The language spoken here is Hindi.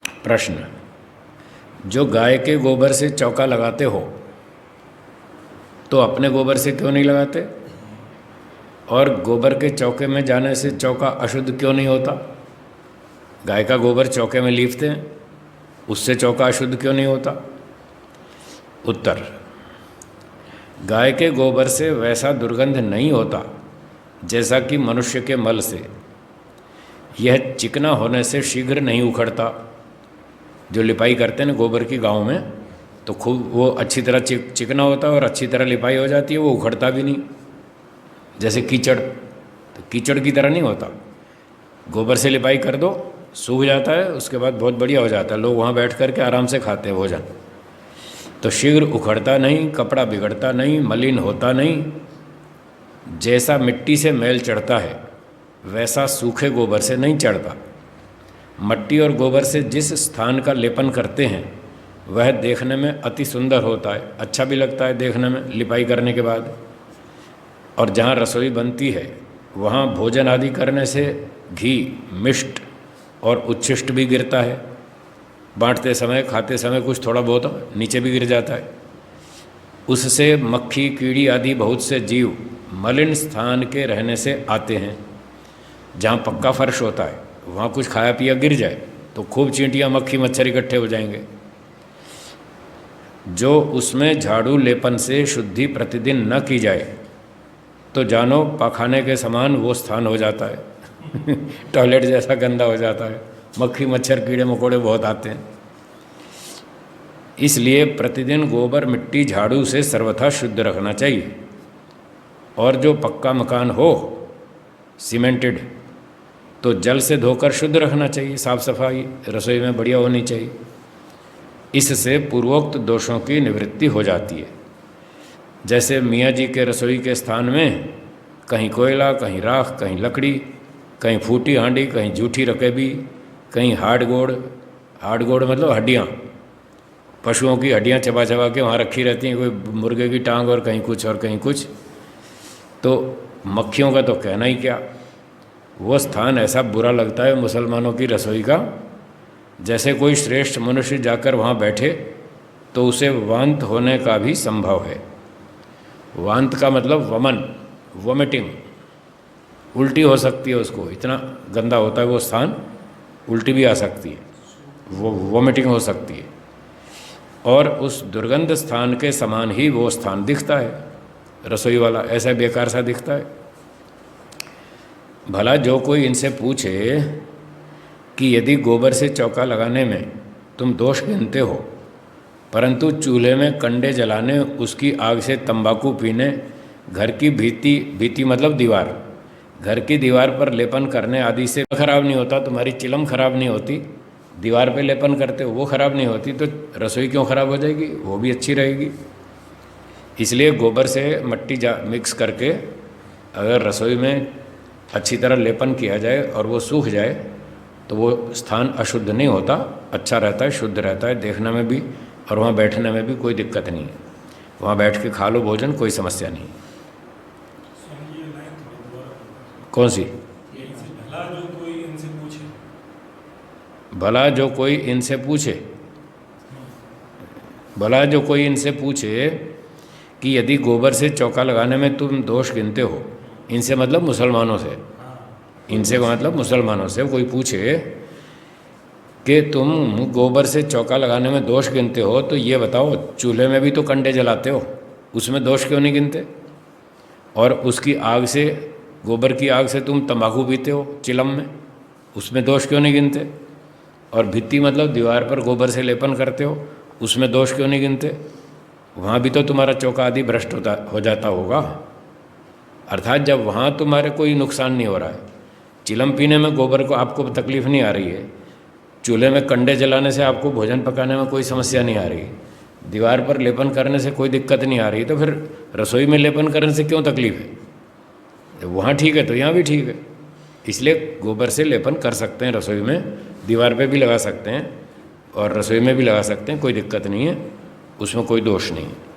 प्रश्न, जो गाय के गोबर से चौका लगाते हो तो अपने गोबर से क्यों नहीं लगाते? और गोबर के चौके में जाने से चौका अशुद्ध क्यों नहीं होता? गाय का गोबर चौके में लीपते हैं, उससे चौका अशुद्ध क्यों नहीं होता? उत्तर, गाय के गोबर से वैसा दुर्गंध नहीं होता जैसा कि मनुष्य के मल से। यह चिकना होने से शीघ्र नहीं उखड़ता। जो लिपाई करते हैं ना गोबर की गाँव में, तो खूब वो अच्छी तरह चिकना होता है और अच्छी तरह लिपाई हो जाती है, वो उखड़ता भी नहीं। जैसे कीचड़, तो कीचड़ की तरह नहीं होता। गोबर से लिपाई कर दो, सूख जाता है, उसके बाद बहुत बढ़िया हो जाता है। लोग वहाँ बैठ कर के आराम से खाते हैं भोजन। तो शीघ्र उखड़ता नहीं, कपड़ा बिगड़ता नहीं, मलिन होता नहीं। जैसा मिट्टी से मैल चढ़ता है वैसा सूखे गोबर से नहीं चढ़ता। मट्टी और गोबर से जिस स्थान का लेपन करते हैं वह देखने में अति सुंदर होता है, अच्छा भी लगता है देखने में लिपाई करने के बाद। और जहाँ रसोई बनती है वहाँ भोजन आदि करने से घी, मिष्ट और उच्छिष्ट भी गिरता है। बांटते समय, खाते समय कुछ थोड़ा बहुत नीचे भी गिर जाता है। उससे मक्खी, कीड़ी आदि बहुत से जीव मलिन स्थान के रहने से आते हैं। जहाँ पक्का फर्श होता है वहाँ कुछ खाया पिया गिर जाए तो खूब चींटियाँ, मक्खी, मच्छर इकट्ठे हो जाएंगे। जो उसमें झाड़ू लेपन से शुद्धि प्रतिदिन न की जाए तो जानो पाखाने के समान वो स्थान हो जाता है टॉयलेट जैसा गंदा हो जाता है, मक्खी, मच्छर, कीड़े मकोड़े बहुत आते हैं। इसलिए प्रतिदिन गोबर, मिट्टी, झाड़ू से सर्वथा शुद्ध रखना चाहिए। और जो पक्का मकान हो, सीमेंटेड, तो जल से धोकर शुद्ध रखना चाहिए। साफ सफाई रसोई में बढ़िया होनी चाहिए। इससे पूर्वोक्त दोषों की निवृत्ति हो जाती है। जैसे मियाँ जी के रसोई के स्थान में कहीं कोयला, कहीं राख, कहीं लकड़ी, कहीं फूटी हांडी, कहीं जूठी रकेबी, कहीं हाड़ गोड़ मतलब हड्डियाँ, पशुओं की हड्डियाँ चबा चबा के वहाँ रखी रहती हैं, कोई मुर्गे की टांग और कहीं कुछ और कहीं कुछ। तो मक्खियों का तो कहना ही क्या। वो स्थान ऐसा बुरा लगता है मुसलमानों की रसोई का। जैसे कोई श्रेष्ठ मनुष्य जाकर वहाँ बैठे तो उसे वांत होने का भी संभव है। वांत का मतलब वमन, वोमिटिंग, उल्टी हो सकती है उसको, इतना गंदा होता है वो स्थान। उल्टी भी आ सकती है, वो वोमिटिंग हो सकती है। और उस दुर्गंध स्थान के समान ही वो स्थान दिखता है, रसोई वाला ऐसा बेकार सा दिखता है। भला जो कोई इनसे पूछे कि यदि गोबर से चौका लगाने में तुम दोष गिनते हो, परंतु चूल्हे में कंडे जलाने, उसकी आग से तंबाकू पीने, घर की भीति मतलब दीवार, घर की दीवार पर लेपन करने आदि से खराब नहीं होता, तुम्हारी चिलम खराब नहीं होती, दीवार पे लेपन करते हो वो खराब नहीं होती, तो रसोई क्यों खराब हो जाएगी? वो भी अच्छी रहेगी। इसलिए गोबर से मट्टी मिक्स करके अगर रसोई में अच्छी तरह लेपन किया जाए और वो सूख जाए तो वो स्थान अशुद्ध नहीं होता, अच्छा रहता है, शुद्ध रहता है देखने में भी, और वहाँ बैठने में भी कोई दिक्कत नहीं है। वहाँ बैठ के खा लो भोजन, कोई समस्या नहीं। कौन सी? भला जो कोई इनसे पूछे, भला जो कोई इनसे पूछे कि यदि गोबर से चौका लगाने में तुम दोष गिनते हो, इनसे मतलब मुसलमानों से, इनसे मतलब मुसलमानों से कोई पूछे कि तुम गोबर से चौका लगाने में दोष गिनते हो, तो ये बताओ चूल्हे में भी तो कंडे जलाते हो, उसमें दोष क्यों नहीं गिनते? और उसकी आग से, गोबर की आग से तुम तंबाकू पीते हो चिलम में, उसमें दोष क्यों नहीं गिनते? और भित्ति मतलब दीवार पर गोबर से लेपन करते हो, उसमें दोष क्यों नहीं गिनते? वहाँ भी तो तुम्हारा चौका आदि भ्रष्ट हो जाता होगा। अर्थात जब वहाँ तुम्हारे कोई नुकसान नहीं हो रहा है, चिलम पीने में गोबर को आपको तकलीफ नहीं आ रही है, चूल्हे में कंडे जलाने से आपको भोजन पकाने में कोई समस्या नहीं आ रही, दीवार पर लेपन करने से कोई दिक्कत नहीं आ रही, तो फिर रसोई में लेपन करने से क्यों तकलीफ है? वहाँ ठीक है तो यहाँ भी ठीक है। इसलिए गोबर से लेपन कर सकते हैं रसोई में, दीवार पे भी लगा सकते हैं और रसोई में भी लगा सकते हैं, कोई दिक्कत नहीं है, उसमें कोई दोष नहीं है।